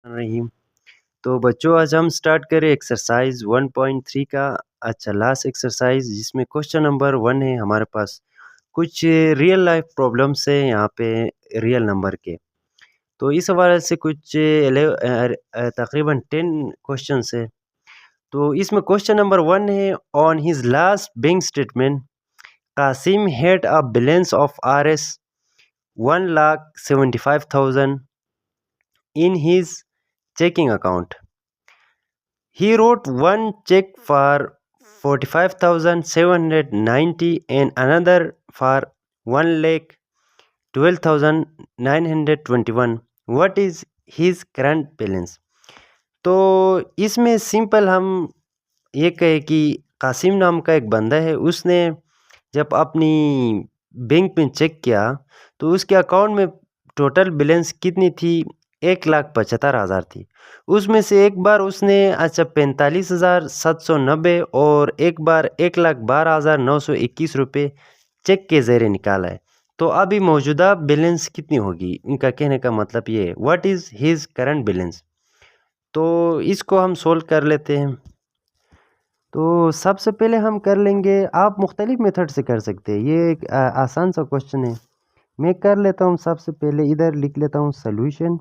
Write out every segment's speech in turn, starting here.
रहीम। तो बच्चों आज हम स्टार्ट करें एक्सरसाइज 1.3 का। अच्छा, लास्ट एक्सरसाइज जिसमें क्वेश्चन नंबर 1 है हमारे पास। कुछ रियल लाइफ प्रॉब्लम्स है यहाँ पे रियल नंबर के। तो इस हवाले से कुछ तकरीबन 10 क्वेश्चंस है। तो इसमें क्वेश्चन नंबर 1 है, on his last bank statement Kasim had a balance of RS 1,75,000 in his checking account. He wrote one check for 45,790 and another for 1,12,921. What is his current balance? तो इसमें सिंपल हम ये कहे कि कासिम नाम का एक बंदा है, उसने जब अपनी बैंक में चेक किया तो उसके अकाउंट में टोटल बैलेंस कितनी थी, 1,75,000 थी। उसमें से एक बार उसने 45,790 और एक बार 1,12,921 रुपये चेक के ज़रिए निकाला है। तो अभी मौजूदा बैलेंस कितनी होगी, इनका कहने का मतलब ये है, what is his current balance. तो इसको हम सोल्व कर लेते हैं। तो सबसे पहले हम कर लेंगे, आप मुख्तलिफ मेथड से कर सकते हैं, ये एक आसान सा क्वेश्चन है। मैं कर लेता हूँ, सबसे पहले इधर लिख लेता हूँ सॉल्यूशन।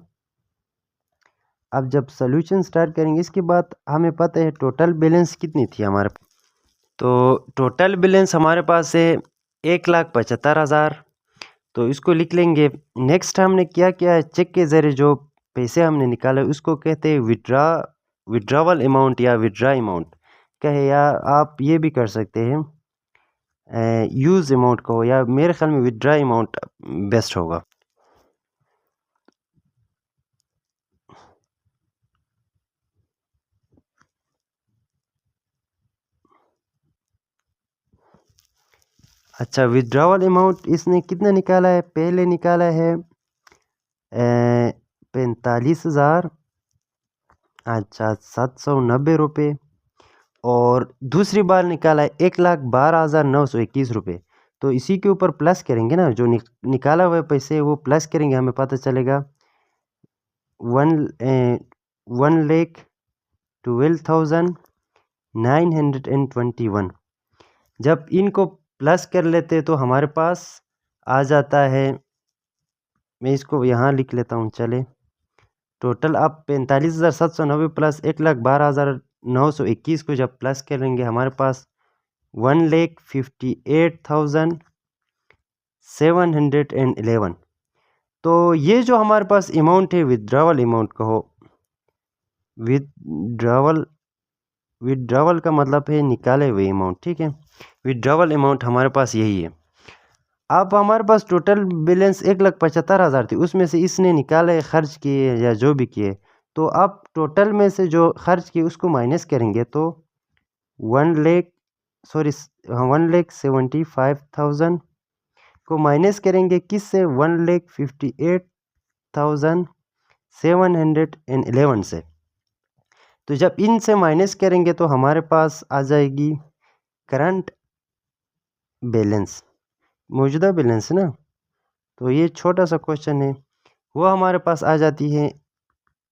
अब जब सॉल्यूशन स्टार्ट करेंगे इसके बाद हमें पता है टोटल बैलेंस कितनी थी हमारे पास। तो टोटल बैलेंस हमारे पास है 1,75,000। तो इसको लिख लेंगे। नेक्स्ट हमने क्या किया है, चेक के ज़रिए जो पैसे हमने निकाले उसको कहते हैं विड्रावल अमाउंट या विड्रा अमाउंट कहे, या आप ये भी कर सकते हैं यूज़ अमाउंट कहो, या मेरे ख्याल में विड्रा अमाउंट बेस्ट होगा। अच्छा, विड्रावल अमाउंट इसने कितना निकाला है, पहले निकाला है 45,000 अच्छा 790 रुपये, और दूसरी बार निकाला है 1,12,921 रुपये। तो इसी के ऊपर प्लस करेंगे ना, जो निकाला हुआ पैसे वो प्लस करेंगे, हमें पता चलेगा 1,12,921। जब इनको प्लस कर लेते तो हमारे पास आ जाता है, मैं इसको यहाँ लिख लेता हूँ, चले टोटल अब 45,790 प्लस 1,12,921 को जब प्लस करेंगे हमारे पास 1,58,711। तो ये जो हमारे पास अमाउंट है विड्रावल अमाउंट कहो, विड्रावल का मतलब है निकाले हुए अमाउंट, ठीक है। विड्रावल अमाउंट हमारे पास यही है। अब हमारे पास टोटल बैलेंस 1,75,000 थी, उसमें से इसने निकाले खर्च किए या जो भी किए। तो अब टोटल में से जो खर्च किए उसको माइनस करेंगे तो 1,75,000 को माइनस करेंगे किससे, 1,58,711 से। तो जब इनसे माइनस करेंगे तो हमारे पास आ जाएगी करंट बैलेंस, मौजूदा बैलेंस है ना। तो ये छोटा सा क्वेश्चन है, वो हमारे पास आ जाती है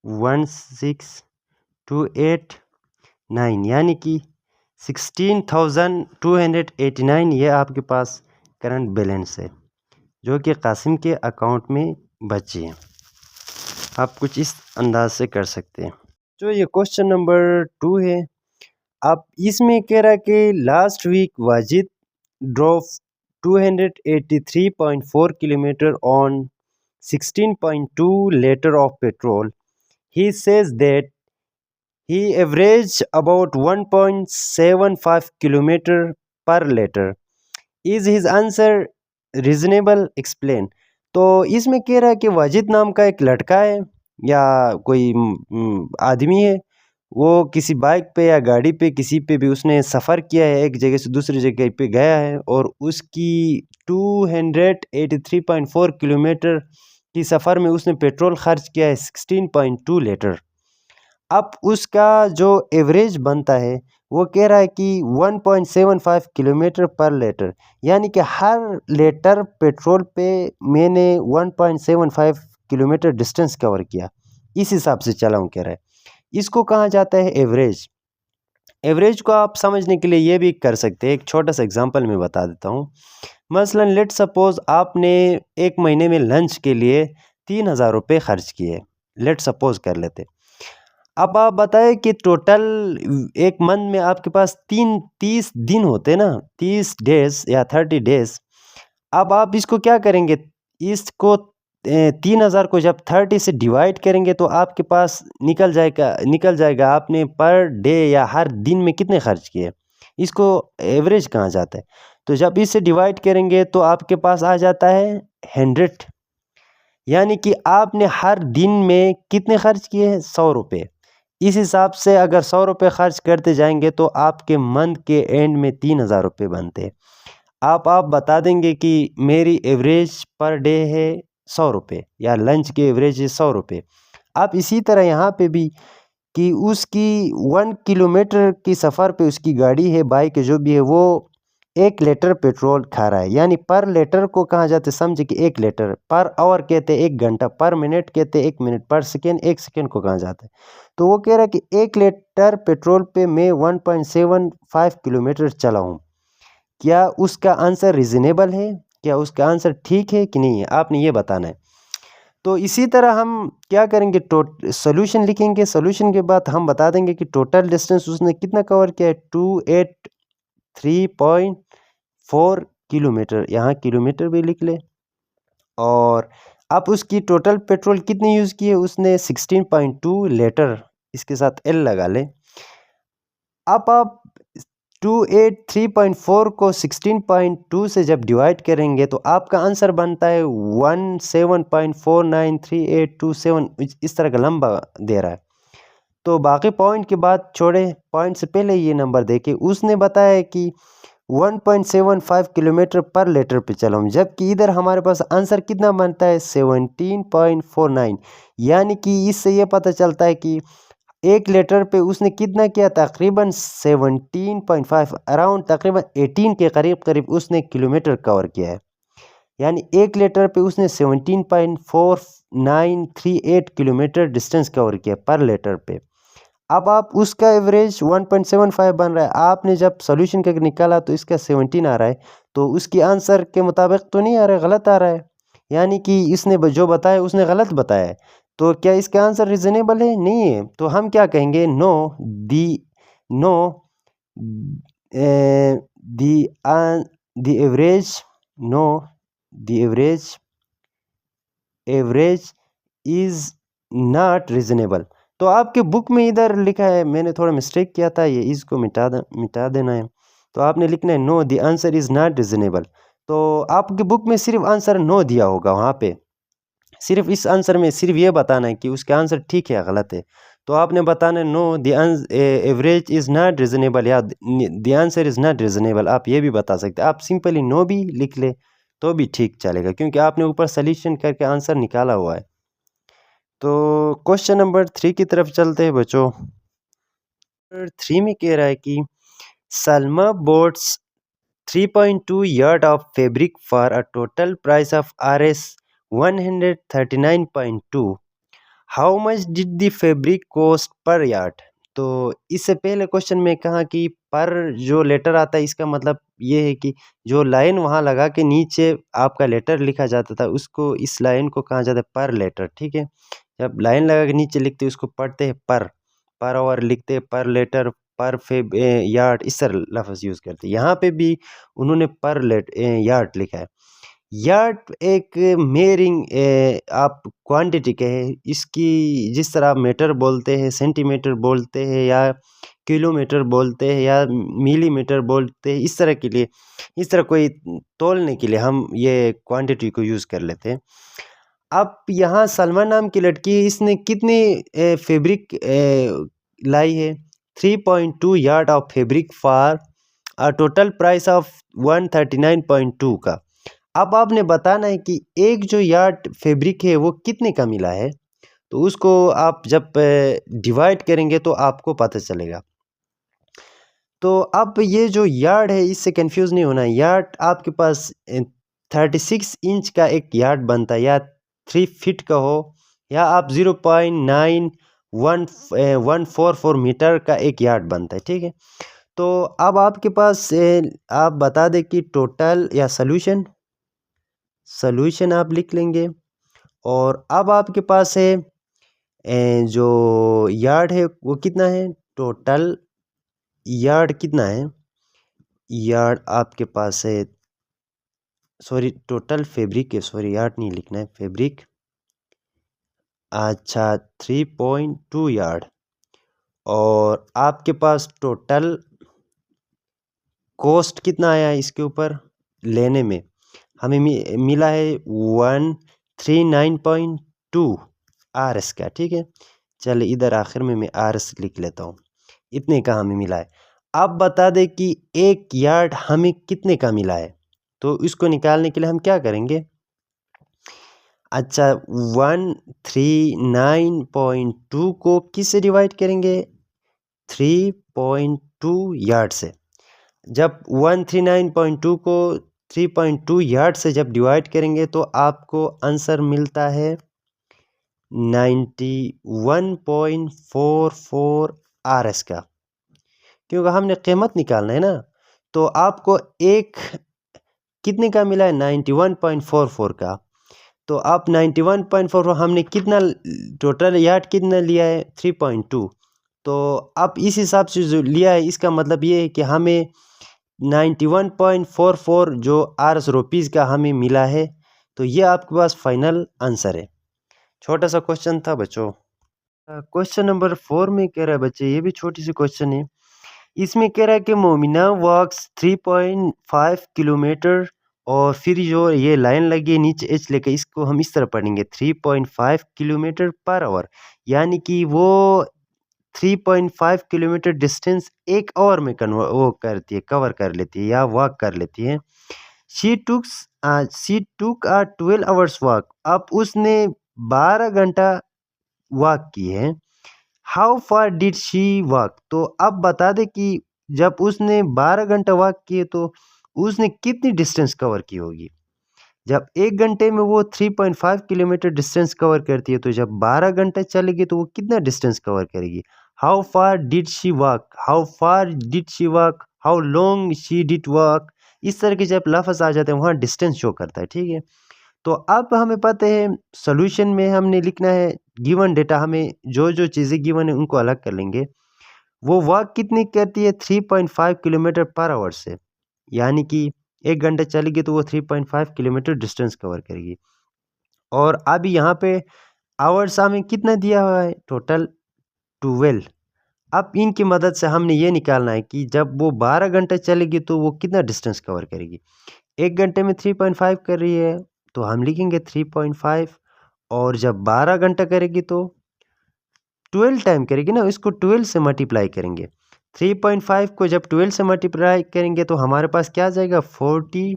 16,289, यानी कि 16,289 ये आपके पास करंट बैलेंस है जो कि कासिम के अकाउंट में बची है। आप कुछ इस अंदाज से कर सकते हैं। जो ये क्वेश्चन नंबर 2 है, अब इसमें कह रहा है कि last week Wajid drove 283.4 kilometer on 16.2 liter of petrol. He says that he averaged about 1.75 kilometer per liter. Is his answer reasonable? Explain. तो इसमें कह रहा है कि वाजिद नाम का एक लड़का है या कोई आदमी है, वो किसी बाइक पे या गाड़ी पे किसी पे भी उसने सफ़र किया है, एक जगह से दूसरी जगह पे गया है, और उसकी 283.4 किलोमीटर की सफ़र में उसने पेट्रोल खर्च किया है 16.2 लीटर। अब उसका जो एवरेज बनता है वो कह रहा है कि 1.75 किलोमीटर पर लीटर, यानी कि हर लीटर पेट्रोल पे मैंने 1.75 किलोमीटर डिस्टेंस कवर किया। इस हिसाब से चलाऊँ कह रहा है। इसको कहा जाता है एवरेज। एवरेज को आप समझने के लिए ये भी कर सकते हैं, एक छोटा सा एग्जांपल मैं बता देता हूँ। मसलन लेट सपोज आपने एक महीने में लंच के लिए 3,000 रुपये खर्च किए, लेट सपोज कर लेते। अब आप बताएं कि टोटल एक मंथ में आपके पास 30 दिन होते ना, 30 डेज या 30 डेज। अब आप इसको क्या करेंगे, इसको 3,000 को जब 30 से डिवाइड करेंगे तो आपके पास निकल जाएगा आपने पर डे या हर दिन में कितने खर्च किए। इसको एवरेज कहा जाता है। तो जब इससे डिवाइड करेंगे तो आपके पास आ जाता है 100, यानी कि आपने हर दिन में कितने खर्च किए हैं, 100 रुपये। इस हिसाब से अगर 100 रुपये खर्च करते जाएंगे तो आपके मंथ के एंड में 3,000 रुपये बनते हैं। आप बता देंगे कि मेरी एवरेज पर डे है 100 रुपये या लंच की एवरेज है 100 रुपये। आप इसी तरह यहाँ पे भी कि उसकी 1 किलोमीटर की सफ़र पे उसकी गाड़ी है, बाइक जो भी है, वो 1 लीटर पेट्रोल खा रहा है। यानी पर लीटर को कहा जाता है, समझे कि 1 लीटर, पर आवर कहते हैं 1 घंटा, पर मिनट कहते हैं 1 मिनट, पर सेकेंड 1 सेकेंड को कहा जाता है। तो वो कह रहा है कि 1 लीटर पेट्रोल पे मैं 1.75 किलोमीटर चला हूँ। क्या उसका आंसर रीज़नेबल है, क्या उसका आंसर ठीक है कि नहीं है, आपने ये बताना है। तो इसी तरह हम क्या करेंगे, सोल्यूशन लिखेंगे। सोल्यूशन के बाद हम बता देंगे कि टोटल डिस्टेंस उसने कितना कवर किया है, 283.4 किलोमीटर, यहाँ किलोमीटर भी लिख ले। और अब उसकी टोटल पेट्रोल कितनी यूज़ की है, उसने 16.2 लीटर, इसके साथ एल लगा ले। अब आप 283.4 को 16.2 से जब डिवाइड करेंगे तो आपका आंसर बनता है 17.493827, इस तरह का लंबा दे रहा है। तो बाकी पॉइंट के बाद छोड़े, पॉइंट से पहले ये नंबर देके उसने बताया कि 1.75 किलोमीटर पर लीटर पे चला हूँ, जबकि इधर हमारे पास आंसर कितना बनता है 17.49। यानी कि इससे ये पता चलता है कि 1 लीटर पे उसने कितना किया, तकरीबन 17.5, अराउंड तकरीबन 18 के करीब उसने किलोमीटर कवर किया है। यानी 1 लीटर पे उसने 17.4938 किलोमीटर डिस्टेंस कवर किया पर लीटर पे। अब आप उसका एवरेज 1.75 बन रहा है, आपने जब सॉल्यूशन करके निकाला तो इसका 17 आ रहा है, तो उसकी आंसर के मुताबिक तो नहीं आ रहा है, गलत आ रहा है। यानी कि इसने जो बताया उसने गलत बताया है। तो क्या इसका आंसर रीज़नेबल है, नहीं है। तो हम क्या कहेंगे, know the average, know the average is not reasonable. तो आपके बुक में इधर लिखा है, मैंने थोड़ा मिस्टेक किया था, ये इसको मिटा देना है। तो आपने लिखना है no the answer is not reasonable. तो आपकी बुक में सिर्फ आंसर नो दिया होगा, वहाँ पे सिर्फ इस आंसर में सिर्फ ये बताना है कि उसका आंसर ठीक है या गलत है। तो आपने बताना है no the average is not reasonable या the answer is not reasonable, आप ये भी बता सकते हैं। आप सिंपली नो भी लिख ले तो भी ठीक चलेगा, क्योंकि आपने ऊपर सॉल्यूशन करके आंसर निकाला हुआ है। तो क्वेश्चन नंबर 3 की तरफ चलते हैं बच्चों। 3 में कह रहा है कि Salma boats 3.2 yard of fabric for a total price of Rs 139.2। How much did the fabric cost per yard. तो इससे पहले क्वेश्चन में कहा कि पर जो लेटर आता है, इसका मतलब ये है कि जो लाइन वहाँ लगा के नीचे आपका लेटर लिखा जाता था, उसको, इस लाइन को कहा जाता है पर लेटर, ठीक है। जब लाइन लगा के नीचे लिखते हैं उसको पढ़ते हैं पर आवर लिखते हैं, पर लेटर, पर यार्ड, इस तरह लफ्ज़ यूज़ करते हैं। यहाँ पे भी उन्होंने पर यार्ड लिखा है। यार्ड एक मेयरिंग आप क्वांटिटी के है, इसकी जिस तरह आप मीटर बोलते हैं, सेंटीमीटर बोलते हैं, या किलोमीटर बोलते हैं, या मिलीमीटर बोलते हैं, इस तरह के लिए, इस तरह कोई तोलने के लिए हम ये क्वांटिटी को यूज़ कर लेते हैं। अब यहाँ सलमा नाम की लड़की, इसने कितनी फैब्रिक लाई है, 3.2 yard of fabric for a total price of 139.2 का। अब आपने बताना है कि एक जो यार्ड फैब्रिक है वो कितने का मिला है। तो उसको आप जब डिवाइड करेंगे तो आपको पता चलेगा। तो अब ये जो यार्ड है, इससे कंफ्यूज नहीं होना है। यार्ड आपके पास 36 इंच का एक यार्ड बनता है, या 3 फीट का हो या आप 0.9144 मीटर का एक यार्ड बनता है, ठीक है। तो अब आपके पास आप बता दें कि टोटल या सॉल्यूशन आप लिख लेंगे। और अब आपके पास है जो यार्ड है वो कितना है, टोटल यार्ड कितना है, यार्ड आपके पास है, सॉरी टोटल फैब्रिक है, सॉरी यार्ड नहीं लिखना है, फैब्रिक। अच्छा 3.2 यार्ड। और आपके पास टोटल कॉस्ट कितना आया है इसके ऊपर लेने में, हमें मिला है 139.2 RS का, ठीक है। चलिए इधर आखिर में मैं RS लिख लेता हूँ, इतने का हमें मिला है। अब बता दें कि एक यार्ड हमें कितने का मिला है, तो इसको निकालने के लिए हम क्या करेंगे। अच्छा 139.2 को किससे डिवाइड करेंगे, 3.2 यार्ड से। जब 139.2 को 3.2 यार्ड से जब डिवाइड करेंगे तो आपको आंसर मिलता है 91.44 RS का, क्योंकि हमने कीमत निकालना है ना। तो आपको एक कितने का मिला है, 91.44 का। तो आप 91.44 हमने कितना टोटल यार्ड कितना लिया है, 3.2। तो आप इस हिसाब से जो लिया है इसका मतलब ये है कि हमें 91.44 जो ₹RS का हमें मिला है। तो ये आपके पास फाइनल आंसर है। छोटा सा क्वेश्चन था बच्चों। क्वेश्चन नंबर 4 में कह रहा है बच्चे, ये भी छोटी सी क्वेश्चन है। इसमें कह रहा है कि मोमिना वॉक्स 3.5 किलोमीटर, और फिर जो ये लाइन लगी है नीचे एच लेके, इसको हम इस तरह पढ़ेंगे 3.5 किलोमीटर पर आवर, यानी कि वो 3.5 किलोमीटर डिस्टेंस एक आवर में वो करती है, कवर कर लेती है या वॉक कर लेती है। She took a 12 hours walk, अब उसने 12 घंटा वॉक की है। How far did she walk, तो अब बता दे कि जब उसने 12 घंटा वॉक किए तो उसने कितनी डिस्टेंस कवर की होगी। जब एक घंटे में वो 3.5 किलोमीटर डिस्टेंस कवर करती है, तो जब 12 घंटे चलेगी तो वो कितना डिस्टेंस कवर करेगी। How far did she walk, how far did she walk, how long she did walk, इस तरह के जब लफ्ज़ आ जाते हैं वहाँ डिस्टेंस शो करता है, ठीक है। तो अब हमें पता है सॉल्यूशन में हमने लिखना है गिवन डेटा, हमें जो जो चीज़ें गिवन है उनको अलग कर लेंगे। वो वॉक कितनी करती है, 3.5 किलोमीटर पर आवर से, यानी कि एक घंटा चलेगी तो वो 3.5 किलोमीटर डिस्टेंस कवर करेगी। और अभी यहाँ पे आवर्स हमें कितना दिया हुआ है, टोटल 12। अब इनकी मदद से हमने ये निकालना है कि जब वो 12 घंटे चलेगी तो वो कितना डिस्टेंस कवर करेगी। एक घंटे में 3.5 कर रही है तो हम लिखेंगे 3.5, और जब 12 घंटा करेगी तो 12 टाइम करेगी ना, इसको 12 से मल्टीप्लाई करेंगे। 3.5 को जब 12 से मल्टीप्लाई करेंगे तो हमारे पास क्या आ जाएगा, 42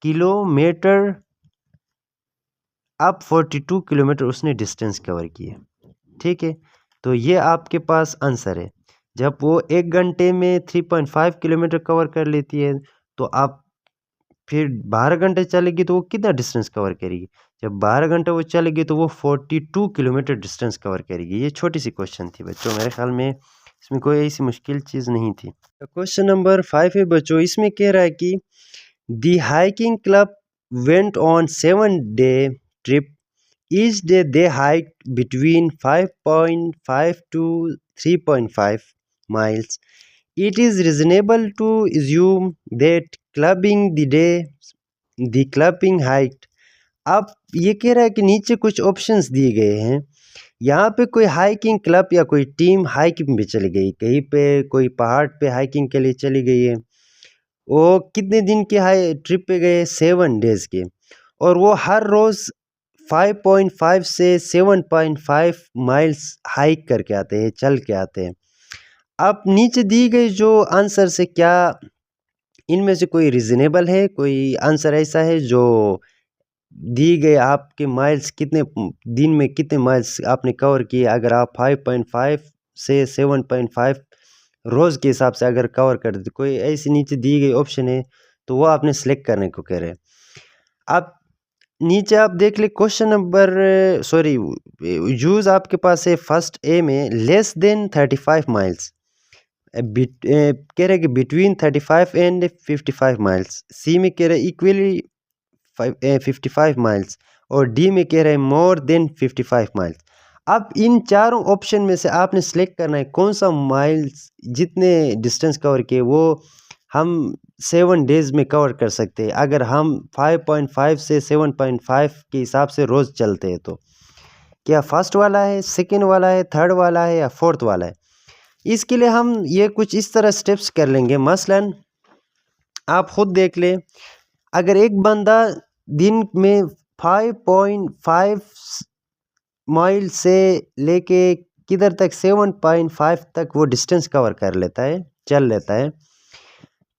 किलोमीटर। अब 42 किलोमीटर उसने डिस्टेंस कवर की है, ठीक है। तो ये आपके पास आंसर है। जब वो एक घंटे में 3.5 किलोमीटर कवर कर लेती है, तो आप फिर 12 घंटे चलेगी तो वो कितना डिस्टेंस कवर करेगी। जब 12 घंटे वो चलेगी तो वो 42 किलोमीटर डिस्टेंस कवर करेगी। ये छोटी सी क्वेश्चन थी बच्चों, मेरे ख्याल में इसमें कोई ऐसी मुश्किल चीज़ नहीं थी। क्वेश्चन नंबर 5 है बच्चों, इसमें कह रहा है कि the hiking club went on 7-day trip. Each day they hiked between 5.5 to 3.5 miles. It is reasonable to assume that the clubbing hiked. अब ये कह रहा है कि नीचे कुछ ऑप्शंस दिए गए हैं। यहाँ पे कोई हाइकिंग क्लब या कोई टीम हाइकिंग पे चली गई, कहीं पे कोई पहाड़ पे हाइकिंग के लिए चली गई है। वो कितने दिन के हाई ट्रिप पे गए, 7 डेज के, और वो हर रोज़ 5.5 से 7.5 माइल्स हाइक करके आते हैं, चल के आते हैं। अब नीचे दी गई जो आंसर से क्या इनमें से कोई रीज़नेबल है, कोई आंसर ऐसा है जो दी गई आपके माइल्स कितने दिन में कितने माइल्स आपने कवर किए, अगर आप 5.5 से 7.5 रोज़ के हिसाब से अगर कवर कर देते, कोई ऐसी नीचे दी गई ऑप्शन है तो वो आपने सेलेक्ट करने को कह रहे हैं। अब नीचे आप देख ले क्वेश्चन नंबर सॉरी यूज आपके पास है फर्स्ट ए में लेस देन 35 माइल्स, कह रहे कि बिटवीन 35 एंड 55 माइल्स, सी में कह रहे इक्वली 55 माइल्स, और डी में कह रहे हैं मोर देन 55 माइल्स। अब इन चारों ऑप्शन में से आपने सेलेक्ट करना है कौन सा माइल्स जितने डिस्टेंस कवर किए वो हम 7 डेज़ में कवर कर सकते हैं अगर हम 5.5 से 7.5 के हिसाब से रोज़ चलते हैं। तो क्या फर्स्ट वाला है, सेकेंड वाला है, थर्ड वाला है या फोर्थ वाला है? इसके लिए हम ये कुछ इस तरह स्टेप्स कर लेंगे। मसलन आप खुद देख ले, अगर एक बंदा दिन में 5.5 माइल से लेके किधर तक 7.5 तक वो डिस्टेंस कवर कर लेता है, चल लेता है,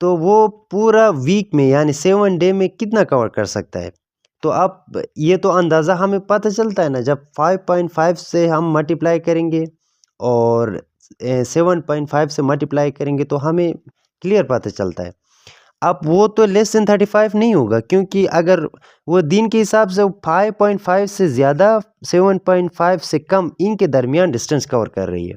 तो वो पूरा वीक में यानी 7 डे में कितना कवर कर सकता है? तो अब ये तो अंदाज़ा हमें पता चलता है ना, जब 5.5 से हम मल्टीप्लाई करेंगे और 7.5 से मल्टीप्लाई करेंगे तो हमें क्लियर पता चलता है। अब वो तो लेस देन 35 नहीं होगा, क्योंकि अगर वो दिन के हिसाब से 5.5 से ज़्यादा 7.5 से कम इनके दरमियान डिस्टेंस कवर कर रही है।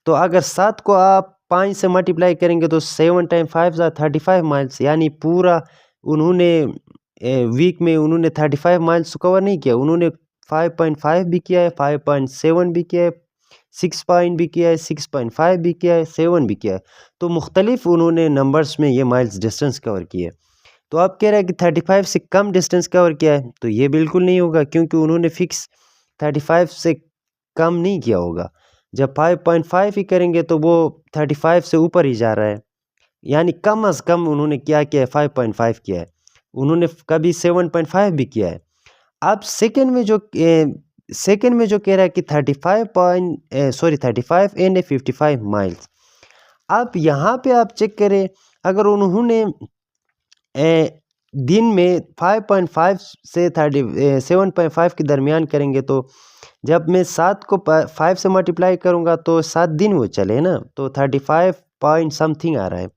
तो अगर 7 को आप 5 से मल्टीप्लाई करेंगे तो 7 टाइम 5 35 माइल्स, यानी पूरा उन्होंने वीक में उन्होंने 35 माइल्स कवर नहीं किया, उन्होंने 5.5 भी किया है, 5.7 भी किया है, 6 पॉइंट भी किया है, 6.5 भी किया है, 7 भी किया है। तो मुख्तलिफ उन्होंने नंबर्स में ये माइल्स डिस्टेंस कवर किए। तो आप कह रहे हैं कि 35 से कम डिस्टेंस कवर किया है, तो ये बिल्कुल नहीं होगा, क्योंकि उन्होंने फिक्स 35 से कम नहीं किया होगा। जब 5.5 ही करेंगे तो वो 35 से ऊपर ही जा रहा है, यानी कम अज़ कम उन्होंने क्या किया है, 5.5 किया है, उन्होंने कभी 7.5 भी किया है। अब सेकंड में जो कह रहा है कि 35 एंड 55 माइल्स। अब यहाँ पे आप चेक करें, अगर उन्होंने दिन में 5.5 से 7.5 के दरमियान करेंगे, तो जब मैं 7 को 5 से मल्टीप्लाई करूँगा तो 7 दिन वो चले ना, तो 35 पॉइंट समथिंग आ रहा है।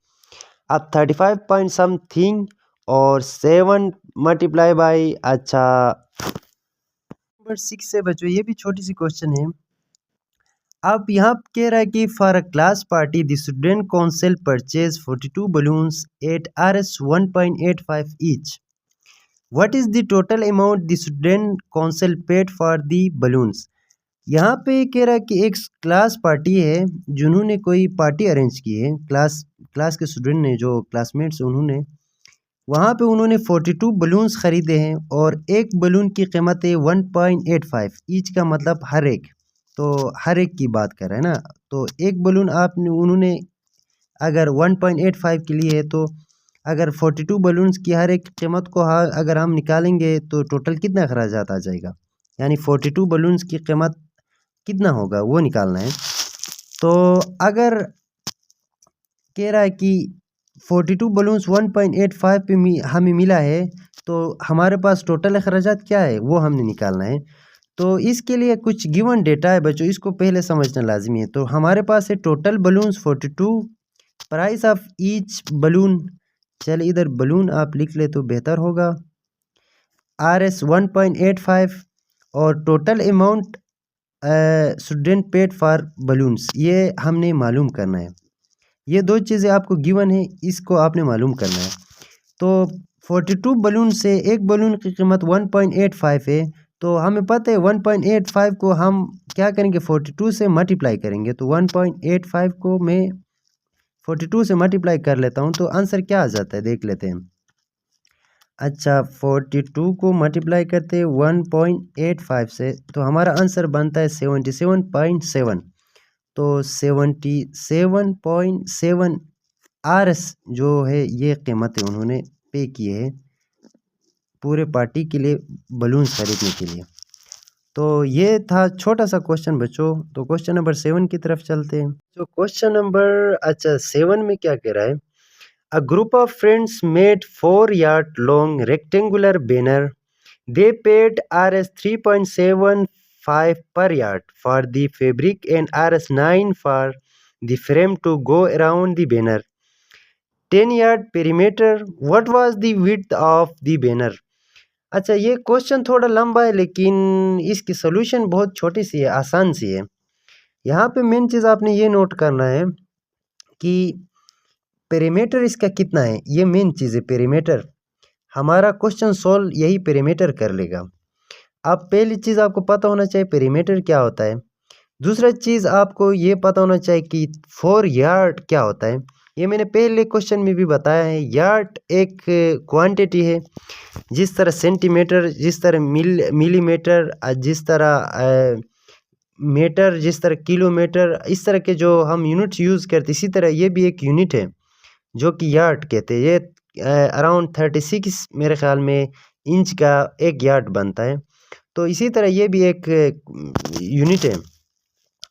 अब 35 पॉइंट समथिंग और 7 मल्टीप्लाई बाई, अच्छा नंबर 6 से बच्चों ये भी छोटी सी क्वेश्चन है। अब यहाँ कह रहा है कि for a class party the student council purchase 42 balloons at RS 1.85 each. What is the total amount the student council paid for the balloons. यहाँ पे कह रहा है कि एक क्लास पार्टी है, जिन्होंने कोई पार्टी अरेंज की है, क्लास के स्टूडेंट ने, जो क्लासमेट्स उन्होंने वहाँ पे उन्होंने 42 बलून्स ख़रीदे हैं और एक बलून की कीमत है 1.85 ईच, का मतलब हर एक, तो हर एक की बात कर रहे हैं ना। तो एक बलून आपने उन्होंने अगर 1.85 के लिए है, तो अगर 42 बलून्स की हर एक कीमत को अगर हम निकालेंगे तो टोटल कितना खर्चात आ जाएगा, यानी 42 बलून्स की कीमत कितना होगा वो निकालना है। तो अगर कह रहा है कि 42 बलून्स 1.85 पे हमें मिला है, तो हमारे पास टोटल अखराजात क्या है वो हमने निकालना है। तो इसके लिए कुछ गिवन डेटा है बच्चों, इसको पहले समझना लाजमी है। तो हमारे पास है total balloons 42, price of each balloon, चल इधर बलून आप लिख ले तो बेहतर होगा, RS 1.85, और total amount student paid for balloons, ये हमने मालूम करना है। ये दो चीज़ें आपको गिवन है, इसको आपने मालूम करना है। तो 42 बलून से एक बलून की कीमत 1.85 है, तो हमें पता है 1.85 को हम क्या करेंगे, 42 से मल्टीप्लाई करेंगे। तो 1.85 को मैं 42 से मल्टीप्लाई कर लेता हूँ, तो आंसर क्या आ जाता है देख लेते हैं। अच्छा, 42 को मल्टीप्लाई करते हैं 1.85 से, तो हमारा आंसर बनता है 77.7। तो 77.7 RS जो है ये कीमतें उन्होंने पे किए हैं पूरे पार्टी के लिए बलून्स खरीदने के लिए। तो ये था छोटा सा क्वेश्चन बच्चों। तो क्वेश्चन नंबर 7 की तरफ चलते हैं। तो क्वेश्चन नंबर 7 में क्या कह रहा है, a group of friends made 4 yard long rectangular banner, they paid RS 3.75 per yard for the fabric and RS 9 for the frame to go around the banner. 10 yard perimeter. What was the width of the banner? अच्छा, ये question थोड़ा लंबा है लेकिन इसकी solution बहुत छोटी सी है, आसान सी है। यहाँ पे मेन चीज़ आपने ये नोट करना है कि पेरीमीटर इसका कितना है, ये मेन चीज़ है पेरीमीटर। हमारा क्वेश्चन सॉल्व यही पेरीमीटर कर लेगा। अब पहली चीज़ आपको पता होना चाहिए पेरीमीटर क्या होता है। दूसरा चीज़ आपको ये पता होना चाहिए कि 4 यार्ड क्या होता है। ये मैंने पहले क्वेश्चन में भी बताया है, यार्ड एक क्वांटिटी है। जिस तरह सेंटीमीटर, जिस तरह मिलीमीटर, जिस तरह मीटर, जिस तरह किलोमीटर, इस तरह के जो हम यूनिट्स यूज़ करते, इसी तरह ये भी एक यूनिट है जो कि यार्ड कहते हैं। ये अराउंड 36 मेरे ख्याल में इंच का एक यार्ड बनता है। तो इसी तरह ये भी एक यूनिट है।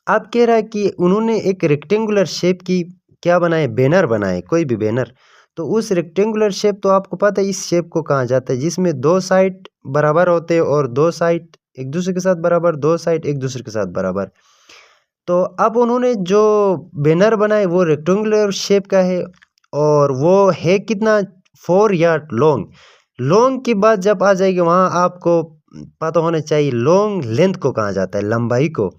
आप कह रहा है कि उन्होंने एक रेक्टेंगुलर शेप की क्या बनाए, बैनर बनाए, कोई भी बैनर। तो उस रेक्टेंगुलर शेप, तो आपको पता है इस शेप को कहा जाता है जिसमें दो साइड बराबर होते हैं और दो साइड एक दूसरे के साथ बराबर, दो साइड एक दूसरे के साथ बराबर। तो अब उन्होंने जो बैनर बनाए वो रेक्टेंगुलर शेप का है और वो है कितना, 4 यार्ड लॉन्ग। लॉन्ग की बात जब आ जाएगी वहाँ आपको पता होना चाहिए लॉन्ग लेंथ को कहा जाता है, लंबाई को।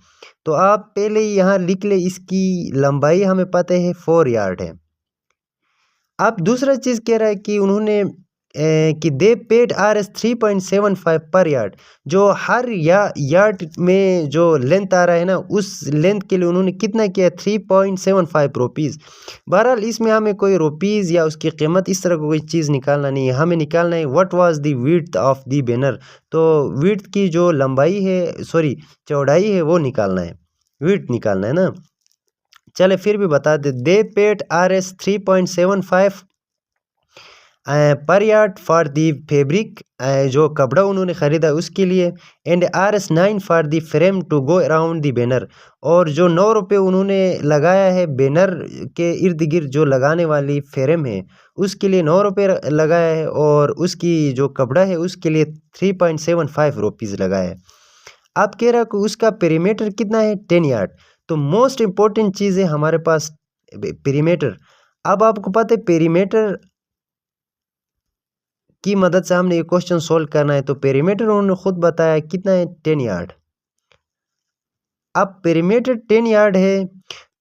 तो आप पहले ही यहाँ लिख ले, इसकी लंबाई हमें पता है 4 यार्ड है। अब दूसरा चीज़ कह रहा है कि उन्होंने कि दे पेड RS 3.75 पर यार्ड। जो हर यार्ड में जो लेंथ आ रहा है ना, उस लेंथ के लिए उन्होंने कितना किया, 3.75 रुपीज़। बहरहाल इसमें हमें कोई रुपीज़ या उसकी कीमत इस तरह की कोई चीज़ निकालना नहीं है, हमें निकालना है what was the width of the banner. तो विड्थ की जो लंबाई है, सॉरी चौड़ाई है, वो निकालना है, विड्थ निकालना है ना। चले फिर भी बता दे, दे पेड RS 3.75 पर यार्ड फॉर दी फैब्रिक, जो कपड़ा उन्होंने ख़रीदा उसके लिए, and RS 9 for the frame to go around the banner. और जो 9 रुपये उन्होंने लगाया है बैनर के इर्द गिर्द जो लगाने वाली फ्रेम है उसके लिए 9 रुपये लगाया है, और उसकी जो कपड़ा है उसके लिए 3.75 रुपीज़ लगाया है। आप कह रहे हो कि उसका पेरीमीटर कितना है, 10 यार्ड। तो मोस्ट इम्पोर्टेंट चीज़ है हमारे पास पेरीमीटर। अब आपको पता है पेरीमीटर की मदद से हमने ये क्वेश्चन सोल्व करना है। तो पेरीमीटर उन्होंने खुद बताया कितना है, 10 यार्ड। अब पेरीमीटर 10 यार्ड है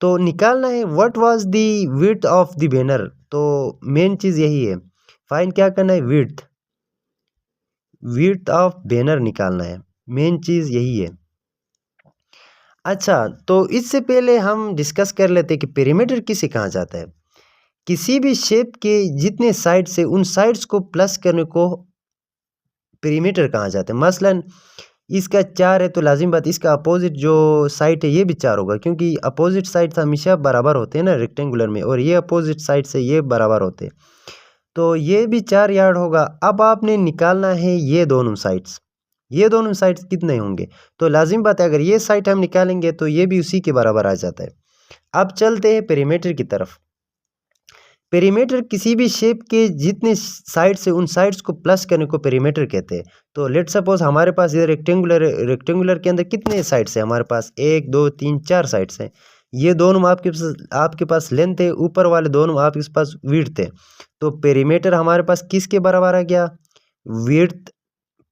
तो निकालना है what was the width of the banner. तो मेन चीज़ यही है, फाइंड क्या करना है, विड्थ ऑफ बैनर निकालना है, मेन चीज़ यही है। अच्छा, तो इससे पहले हम डिस्कस कर लेते हैं कि पेरीमीटर किसे कहा जाता है। किसी भी शेप के जितने साइड से उन साइड्स को प्लस करने को पेरीमीटर कहा जाता है। मसलन इसका 4 है तो लाजिम बात इसका अपोजिट जो साइड है ये भी 4 होगा, क्योंकि अपोजिट साइड हमेशा बराबर होते हैं ना रेक्टेंगुलर में, और ये अपोजिट साइड से ये बराबर होते हैं, तो ये भी 4 यार्ड होगा। अब आपने निकालना है ये दोनों साइड्स, ये दोनों साइड्स कितने होंगे। तो लाजिम बात है अगर ये साइड हम निकालेंगे तो ये भी उसी के बराबर आ जाता है। अब चलते हैं पेरीमीटर की तरफ। पेरीमीटर किसी भी शेप के जितने साइड से उन साइड्स को प्लस करने को पेरीमीटर कहते हैं। तो लेट सपोज हमारे पास ये रेक्टेंगुलर के अंदर कितने साइड्स हैं, हमारे पास 1 2 3 4 साइड्स हैं। ये दोनों आपके पास लेंथ है, ऊपर वाले दोनों आपके पास विड्थ है। तो पेरीमीटर हमारे पास किसके बराबर आ गया, विड्थ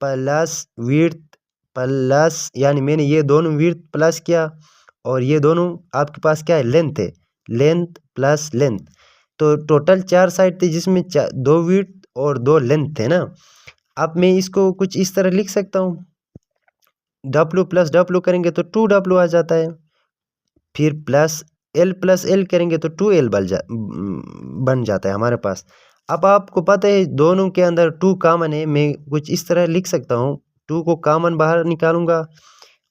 प्लस, यानी मैंने ये दोनों विड्थ प्लस किया और ये दोनों आपके पास क्या है, लेंथ है, लेंथ प्लस लेंथ। तो टोटल 4 साइड थे जिसमें 2 विड्थ और 2 लेंथ थे ना। अब मैं इसको कुछ इस तरह लिख सकता हूँ, W प्लस W करेंगे तो 2W आ जाता है, फिर प्लस L करेंगे तो 2L बन जाता है हमारे पास। अब आपको पता है दोनों के अंदर 2 कॉमन है, मैं कुछ इस तरह लिख सकता हूँ, 2 को कॉमन बाहर निकालूंगा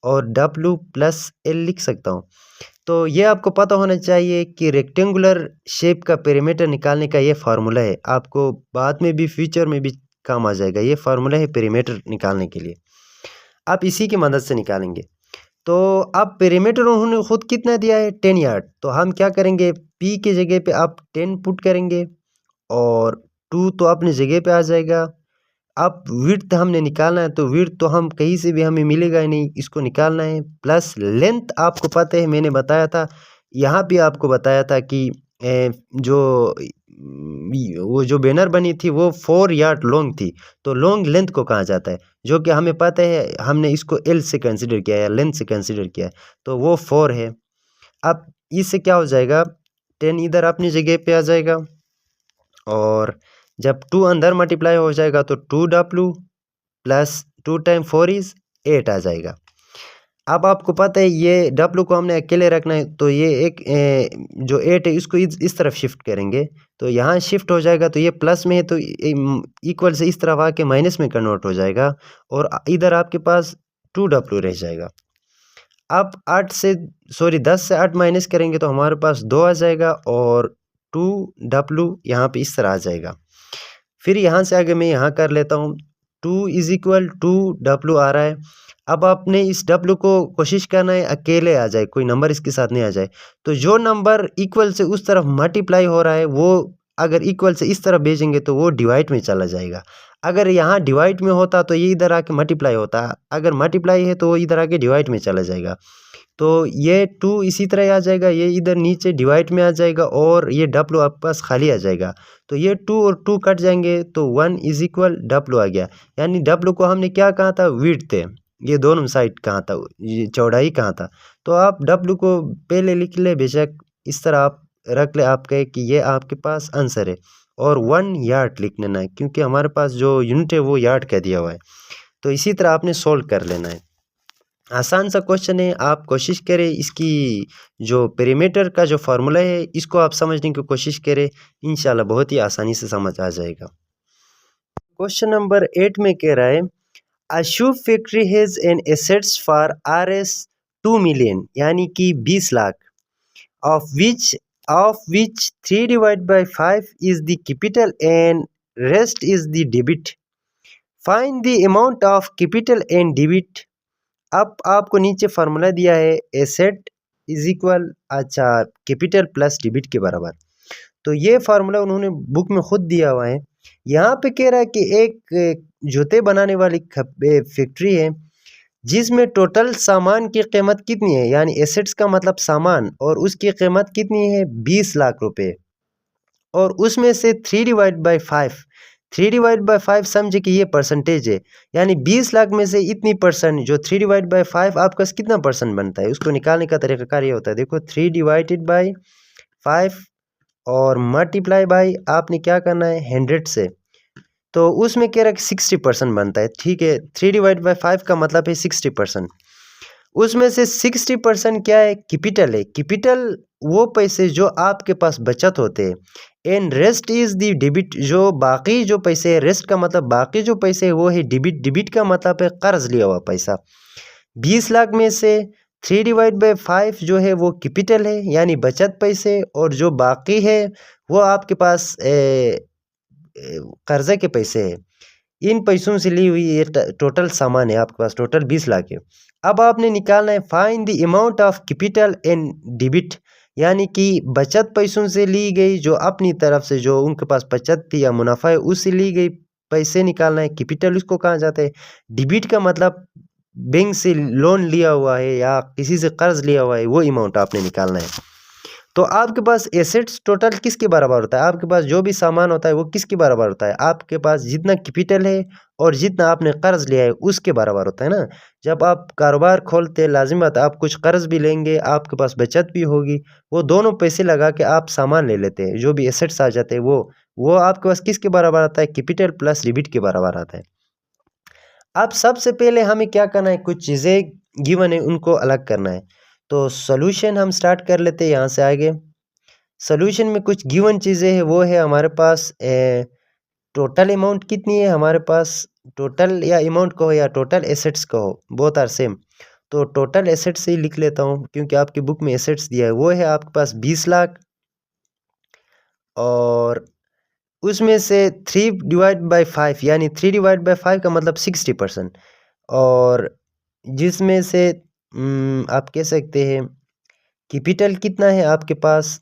और W प्लस L लिख सकता हूँ। तो ये आपको पता होना चाहिए कि रेक्टेंगुलर शेप का पेरीमीटर निकालने का ये फार्मूला है, आपको बाद में भी फ्यूचर में भी काम आ जाएगा। ये फार्मूला है पेरीमीटर निकालने के लिए, आप इसी की मदद से निकालेंगे। तो अब पेरीमीटर उन्होंने खुद कितना दिया है, 10 यार्ड। तो हम क्या करेंगे, P की जगह पे आप 10 पुट करेंगे और 2 तो अपनी जगह पे आ जाएगा। अब विड्थ हमने निकालना है, तो विड्थ तो हम कहीं से भी हमें मिलेगा ही नहीं, इसको निकालना है। प्लस लेंथ आपको पता है मैंने बताया था, यहाँ भी आपको बताया था कि जो वो जो बैनर बनी थी वो 4 यार्ड लॉन्ग थी, तो लॉन्ग लेंथ को कहा जाता है, जो कि हमें पता है, हमने इसको एल से कंसिडर किया है, लेंथ से कंसिडर किया है, तो वो 4 है। अब इससे क्या हो जाएगा, 10 इधर अपनी जगह पे आ जाएगा, और जब 2 अंदर मल्टीप्लाई हो जाएगा तो 2W प्लस 2 टाइम 4 इज 8 आ जाएगा। अब आपको पता है ये W को हमने अकेले रखना है, तो ये एक जो 8 है इसको इस तरफ शिफ्ट करेंगे, तो यहाँ शिफ्ट हो जाएगा, तो ये प्लस में है तो इक्वल से इस तरफ आके माइनस में कन्वर्ट हो जाएगा, और इधर आपके पास 2W रह जाएगा। अब 10 से 8 माइनस करेंगे तो हमारे पास 2 आ जाएगा, और 2W यहाँ पे इस तरह आ जाएगा। फिर यहाँ से आगे मैं यहाँ कर लेता हूँ, 2 इज इक्वल 2W आ रहा है। अब आपने इस W को कोशिश करना है अकेले आ जाए, कोई नंबर इसके साथ नहीं आ जाए, तो जो नंबर इक्वल से उस तरफ मल्टीप्लाई हो रहा है वो अगर इक्वल से इस तरफ भेजेंगे तो वो डिवाइड में चला जाएगा। अगर यहाँ डिवाइड में होता तो ये इधर आके मल्टीप्लाई होता, अगर मल्टीप्लाई है तो वो इधर आके डिवाइड में चला जाएगा, तो ये 2 इसी तरह आ जाएगा, ये इधर नीचे डिवाइड में आ जाएगा, और ये W आपके पास खाली आ जाएगा, तो ये 2 और 2 कट जाएंगे, तो 1 इज इक्वल W आ गया। यानी W को हमने क्या कहा था, विड्थ थे, ये दोनों साइड कहा था, ये चौड़ाई कहा था, तो आप W को पहले लिख ले, बेशक इस तरह आप रख ले, आप कहे कि ये आपके पास आंसर है, और 1 यार्ड लिख लेना है, क्योंकि हमारे पास जो यूनिट है वो यार्ड का दिया हुआ है, तो इसी तरह आपने सोल्व कर लेना है। आसान सा क्वेश्चन है, आप कोशिश करें इसकी जो पेरीमीटर का जो फार्मूला है इसको आप समझने की कोशिश करें, इंशाल्लाह बहुत ही आसानी से समझ आ जाएगा। क्वेश्चन नंबर 8 में कह रहा है, a shoe factory has an assets for RS 2 million, यानी कि 20 lakh, of which 3 divide by 5 is the capital and rest is the debit, find the amount of capital and debit. अब आपको नीचे फार्मूला दिया है, एसेट इज इक्वल, अच्छा, capital plus debit के बराबर, तो ये फार्मूला उन्होंने बुक में खुद दिया हुआ है। यहाँ पे कह रहा है कि एक जूते बनाने वाली फैक्ट्री है जिसमें टोटल सामान की कीमत कितनी है, यानी एसेट्स का मतलब सामान, और उसकी कीमत कितनी है 20 लाख रुपए, और उसमें से 3/5 समझे कि ये परसेंटेज है, यानी 20 लाख में से इतनी परसेंट, जो 3/5 आपका कितना परसेंट बनता है, उसको निकालने का तरीकाकार ये होता है, देखो 3/5 और मल्टीप्लाई बाई आपने क्या करना है 100 से, तो उसमें कह रहा है कि 60% बनता है, ठीक है, 3/5 का मतलब है 60%, उसमें से 60% क्या है, कैपिटल है, कैपिटल वो पैसे जो आपके पास बचत होते हैं, and rest is the debit, जो बाकी जो पैसे है, रेस्ट का मतलब बाकी जो पैसे है वो है डेबिट, डेबिट का मतलब है कर्ज लिया हुआ पैसा। 20 लाख में से 3/5 जो है वो कैपिटल है, यानी बचत पैसे, और जो बाकी है वो आपके पास कर्जे के पैसे है, इन पैसों से ली हुई ये टोटल सामान है, आपके पास टोटल 20 लाख है। अब आपने निकालना है find the amount of capital and debit, यानी कि बचत पैसों से ली गई, जो अपनी तरफ से जो उनके पास बचत थी या मुनाफा है उससे ली गई पैसे निकालना है, कैपिटल उसको कहा जाता है, डेबिट का मतलब बैंक से लोन लिया हुआ है या किसी से कर्ज लिया हुआ है, वो अमाउंट आपने निकालना है। तो आपके पास एसेट्स टोटल किसके बराबर होता है, आपके पास जो भी सामान होता है वो किसके बराबर होता है, आपके पास जितना कैपिटल है और जितना आपने कर्ज लिया है उसके बराबर होता है ना। जब आप कारोबार खोलते हैं लाजिम बात आप कुछ कर्ज भी लेंगे, आपके पास बचत भी होगी, वो दोनों पैसे लगा के आप सामान ले लेते हैं, जो भी एसेट्स आ जाते हैं वो आपके पास किसके बराबर आता है, कैपिटल प्लस डेबिट के बराबर आता है। अब सबसे पहले हमें क्या करना है, कुछ चीज़ें गिवन है उनको अलग करना है, तो सॉल्यूशन हम स्टार्ट कर लेते हैं यहाँ से आगे। सॉल्यूशन में कुछ गिवन चीज़ें हैं, वो है हमारे पास टोटल अमाउंट कितनी है हमारे पास, टोटल या अमाउंट कहो या टोटल एसेट्स कहो, बोथ आर सेम, तो टोटल एसेट्स से ही लिख लेता हूँ क्योंकि आपकी बुक में एसेट्स दिया है, वो है आपके पास 20 लाख, और उसमें से 3/5 यानी 3/5 का मतलब 60%, और जिसमें से आप कह सकते हैं कैपिटल कितना है आपके पास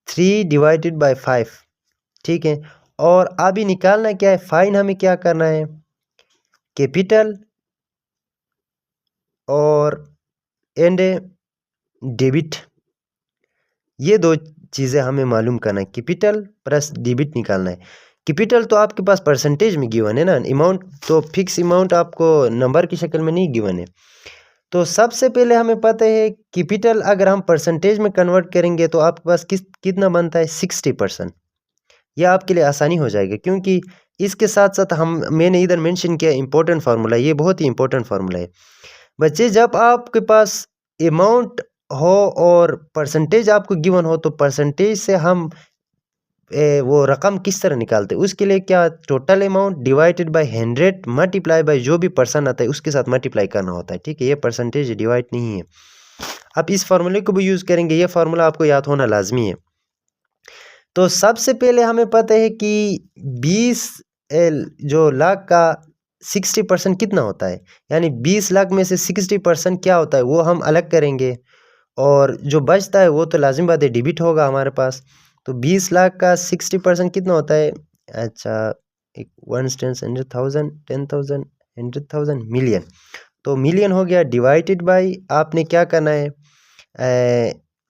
3/5, ठीक है। और अभी निकालना क्या है, फाइन हमें क्या करना है, कैपिटल और एंड डेबिट, ये दो चीज़ें हमें मालूम करना है। कैपिटल प्लस डेबिट निकालना है। कैपिटल तो आपके पास परसेंटेज में गिवन है ना, अमाउंट तो फिक्स अमाउंट आपको नंबर की शक्ल में नहीं गिवन है। तो सबसे पहले हमें पता है कैपिटल अगर हम परसेंटेज में कन्वर्ट करेंगे तो आपके पास कितना बनता है 60%। यह आपके लिए आसानी हो जाएगा क्योंकि इसके साथ साथ मैंने इधर मेंशन किया इंपॉर्टेंट फार्मूला, ये बहुत ही इंपॉर्टेंट फार्मूला है बच्चे। जब आपके पास अमाउंट हो और परसेंटेज आपको गिवन हो तो परसेंटेज से हम वो रकम किस तरह निकालते हैं, उसके लिए क्या total amount divided by 100 multiply by जो भी पर्सन आता है उसके साथ मल्टीप्लाई करना होता है, ठीक है। ये परसेंटेज डिवाइड नहीं है। आप इस फार्मूले को भी यूज़ करेंगे, ये फार्मूला आपको याद होना लाजमी है। तो सबसे पहले हमें पता है कि 20 जो लाख का 60% कितना होता है, यानी 20 लाख में से 60% क्या होता है वो हम अलग करेंगे और जो बचता है वो तो लाजिम बात है डेबिट होगा हमारे पास। तो 20 लाख का 60% कितना होता है? अच्छा, 1/10, 100,000, 10,000, 100,000, मिलियन। तो मिलियन हो गया, डिवाइडेड बाय आपने क्या करना है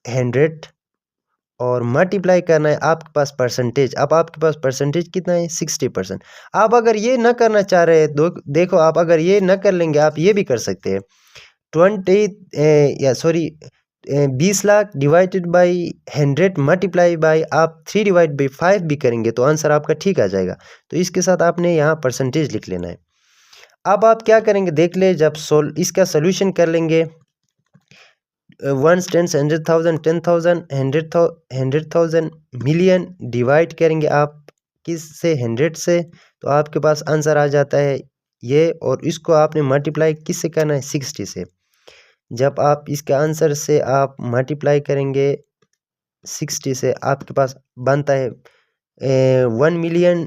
100 और मल्टीप्लाई करना है आपके पास परसेंटेज। अब आपके पास परसेंटेज कितना है 60%। आप अगर ये ना करना चाह रहे हैं तो देखो, आप अगर ये ना कर लेंगे आप ये भी कर सकते हैं 20 lakh divided by 100 multiply by आप 3/5 भी करेंगे तो आंसर आपका ठीक आ जाएगा। तो इसके साथ आपने यहाँ परसेंटेज लिख लेना है। अब आप क्या करेंगे देख ले, जब इसका सोल्यूशन कर लेंगे 1 10 100,000 10,000 100,000 मिलियन डिवाइड करेंगे आप किस से 100 से, तो आपके पास आंसर आ जाता है ये। और इसको आपने मल्टीप्लाई किस से करना है 60 से। जब आप इसके आंसर से आप मल्टीप्लाई करेंगे 60 से आपके पास बनता है 1 मिलियन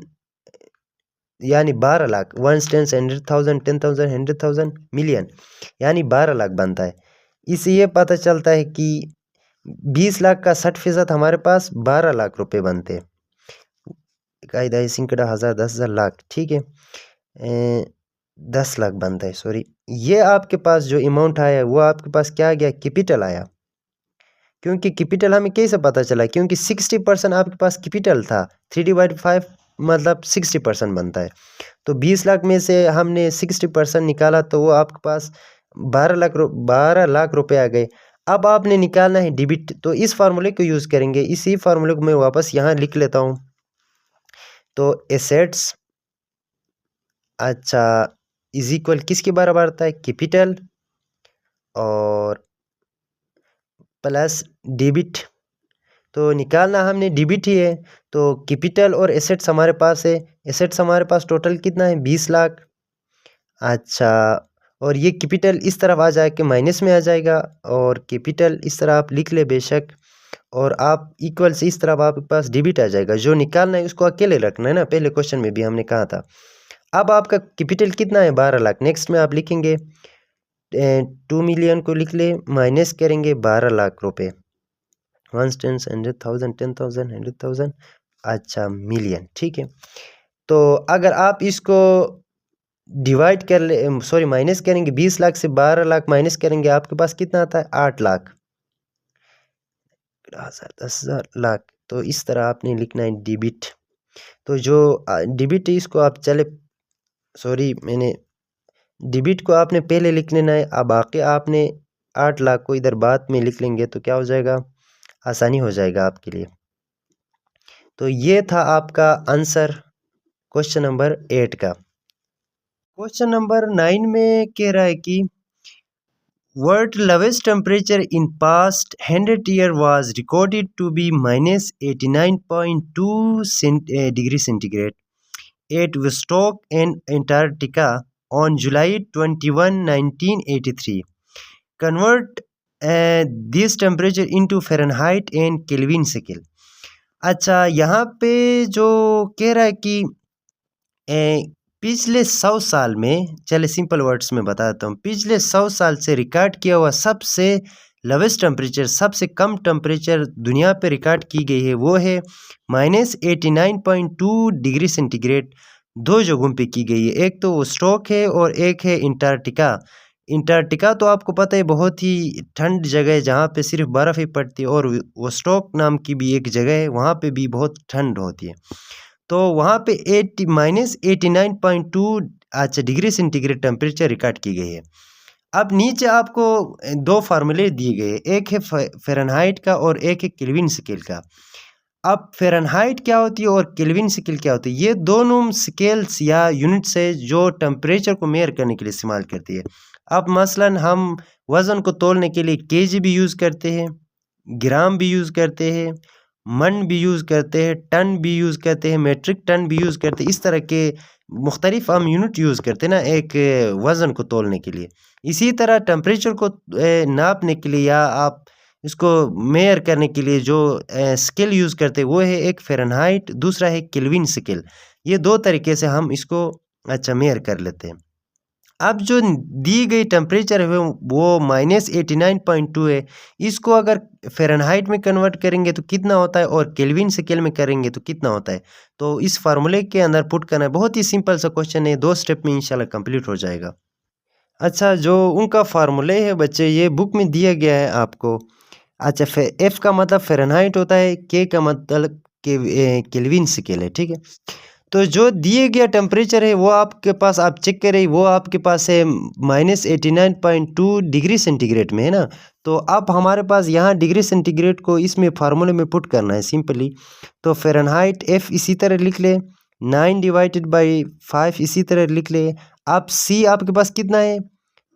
यानी 12 लाख। 1 10 100,000 10,000 100,000 मिलियन यानी 12 लाख बनता है। इससे ये पता चलता है कि 20 लाख का 60% हमारे पास 12 लाख रुपए बनते हैं। कायदा सिंकड़ा 1000 10,000 लाख, ठीक है, 10 लाख बनता है, सॉरी। ये आपके पास जो अमाउंट आया वो आपके पास क्या आ गया, कैपिटल आया। क्योंकि कैपिटल हमें कैसे पता चला, क्योंकि 60% आपके पास कैपिटल था। 3/5 मतलब 60% बनता है। तो 20 लाख में से हमने 60% निकाला तो वो आपके पास 12 लाख रुपए आ गए। अब आपने निकालना है डेबिट, तो इस फार्मूले को यूज़ करेंगे। इसी फार्मूले को मैं वापस यहाँ लिख लेता हूँ। तो एसेट्स अच्छा इज इक्वल किसके बराबर आता है, कैपिटल और प्लस डेबिट। तो निकालना हमने डेबिट ही है, तो कैपिटल और एसेट्स हमारे पास है। एसेट्स हमारे पास टोटल कितना है 20 लाख। अच्छा, और ये कैपिटल इस तरफ आ जाए कि माइनस में आ जाएगा और कैपिटल इस तरह आप लिख ले बेशक, और आप इक्वल से इस तरफ आपके पास डेबिट आ जाएगा। जो निकालना है उसको अकेले रखना है ना, पहले क्वेश्चन में भी हमने कहा था। अब आपका कैपिटल कितना है 12 लाख। नेक्स्ट में आप लिखेंगे 2 मिलियन को लिख ले, माइनस करेंगे 12 लाख रुपए। 1 10 100,000 10,000 100,000 अच्छा मिलियन, ठीक है। तो अगर आप इसको डिवाइड कर ले, सॉरी माइनस करेंगे 20 लाख से 12 लाख माइनस करेंगे, आपके पास कितना आता है 8 लाख 10,000 लाख। तो इस तरह आपने लिखना है डेबिट। तो जो डेबिट है इसको आप चले, सॉरी मैंने डेबिट को आपने पहले लिख लेना है। अब बाकी आपने 8 लाख को इधर बाद में लिख लेंगे तो क्या हो जाएगा, आसानी हो जाएगा आपके लिए। तो ये था आपका आंसर क्वेश्चन नंबर 8 का। क्वेश्चन नंबर 9 में कह रहा है कि world lowest temperature in past 100 year was recorded to be -89.2 degree centigrade at Vostok and Antarctica on July 21 1983। Convert this temperature into Fahrenheit and Kelvin scale. अच्छा, यहाँ पे जो कह रहा है कि पिछले 100 साल में, चले सिंपल वर्ड्स में बताता हूँ, पिछले 100 साल से रिकॉर्ड किया हुआ सबसे लोवेस्ट टेम्परेचर, सबसे कम टेम्परेचर दुनिया पे रिकॉर्ड की गई है वो है -89.2 डिग्री सेंटीग्रेड। दो जगहों पे की गई है, एक तो वो स्टॉक है और एक है अंटार्कटिका। अंटार्कटिका तो आपको पता है बहुत ही ठंड जगह है जहाँ पे सिर्फ बर्फ़ ही पड़ती है, और वोस्टॉक नाम की भी एक जगह है, वहाँ पे भी बहुत ठंड होती है। तो वहाँ पे -89.2 अच्छा डिग्री सेंटीग्रेड टेम्परेचर रिकॉर्ड की गई है। अब नीचे आपको दो फार्मूले दिए गए, एक है फ़ारेनहाइट का और एक है केल्विन स्केल का। अब फ़ारेनहाइट क्या होती है और केल्विन स्केल क्या होती है, ये दोनों स्केल्स या यूनिट्स है जो टेम्परेचर को मेज़र करने के लिए इस्तेमाल करती है। अब मसलन हम वज़न को तोलने के लिए केजी भी यूज़ करते हैं, ग्राम भी यूज़ करते हैं, मन भी यूज़ करते हैं, टन भी यूज़ करते हैं, मेट्रिक टन भी यूज़ करते हैं। इस तरह के मुख्तलिफ हम यूनिट यूज़ करते हैं ना एक वज़न को तोलने के लिए। इसी तरह टेम्परेचर को नापने के लिए या आप इसको मेज़र करने के लिए जो स्केल यूज़ करते हैं वो है एक फ़ारेनहाइट, दूसरा है केल्विन स्केल। ये दो तरीके से हम इसको अच्छा मेज़र कर लेते हैं। अब जो दी गई टेम्परेचर है वो -89.2 है। इसको अगर फ़ारेनहाइट में कन्वर्ट करेंगे तो कितना होता है और केल्विन स्केल में करेंगे तो कितना होता है। तो इस फार्मूले के अंदर पुट करना है, बहुत ही सिंपल सा क्वेश्चन है, 2 स्टेप में इंशाल्लाह कंप्लीट हो जाएगा। अच्छा, जो उनका फार्मूले है बच्चे ये बुक में दिया गया है आपको। अच्छा, एफ का मतलब फ़ारेनहाइट होता है, के का मतलब केल्विन स्केल है, ठीक है। तो जो दिए गया टेम्परेचर है वो आपके पास आप चेक करें, वो आपके पास है -89.2 डिग्री सेंटीग्रेड में, है ना। तो अब हमारे पास यहाँ डिग्री सेंटीग्रेड को इसमें फार्मूले में पुट करना है सिंपली। तो फ़ारेनहाइट एफ इसी तरह लिख ले, 9/5 इसी तरह लिख ले। अब सी आपके पास कितना है,